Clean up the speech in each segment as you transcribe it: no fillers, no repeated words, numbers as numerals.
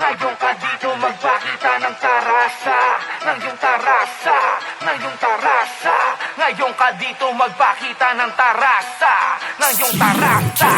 Ngayon ka dito magpakita ng tarasa, ng iyong tarasa, ng iyong tarasa. Ngayon ka dito magpakita ng tarasa, ng iyong tarasa,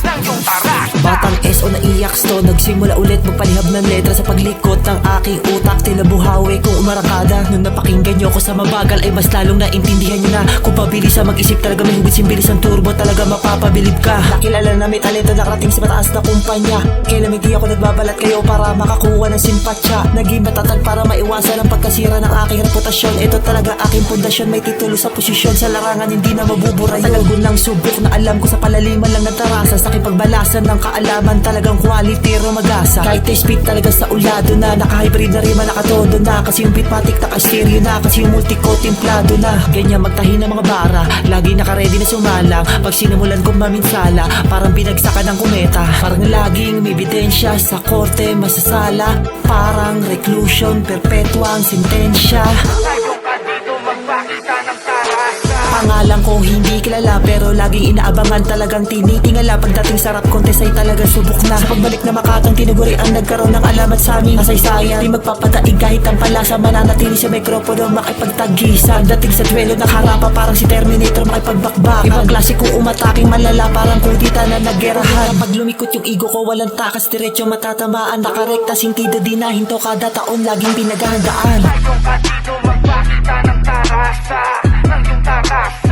ng iyong tarasa. Batang SO naiyak sto, nagsimula ulit magpalihab ng letra sa paglikot ng aking utak. Tila buhawi kung umarakada. Nung napakinggan nyo ko sa mabagal ay mas lalong naintindihan nyo na kung pabilis sa mag-isip talaga may hubit simbilis ang turbo, talaga mapapabilib ka. Nakilala na may talento nakarating sa mataas na kumpanya. Kailan hindi ako nagbabalat kayo para makakuha ng simpatsya. Naging matatag para maiwasan ang pagkasira ng aking reputasyon. Ito talaga aking pundasyon, may titulo sa posisyon sa larangan, hindi na mabubura yun. Tagal ng subok na alam ko sa palaliman lang nagtarasa. Sa kipagbalasan ng kaalaman talagang quality rumagasa. Kahit speed talaga sa ulado na, naka-hybrid na rima nakatodo na. Kasi yung beatmatic naka-stereo na, kasi yung multico templado na. Ganyan magtahi ng mga bara, lagi naka-ready na sumalang. Pag sinimulan kong maminsala, parang binagsakan ng kometa. Parang laging may ebidensya sa korte masasala. Parang reclusion, perpetuang sentensya. Ngayon ka dito magpakita ng tarasa. Pangalan ko hindi kilala pero laging inaabangan, talagang tinitingala. Pagdating sa rap contest ay talagang subok na. Sa pagbalik na Makatang tinuguri ang nagkaroon ng alamat sa aming kasaysayan. Di magpapadaig kahit ang palasa, mananatili sa mikropono makipagtagisan. Dating sa duelo nakarapa parang si Terminator makipagbakbakan. Ibang klase kong umataking malala parang kudita na naggerahan. Pag lumikot yung ego ko walang takas, diretso matatamaan. Nakarekta sintido di na hinto kada taon laging pinaghahandaan. Ngayon ka dito magpakita ng tarasa, ng iyong tarasa.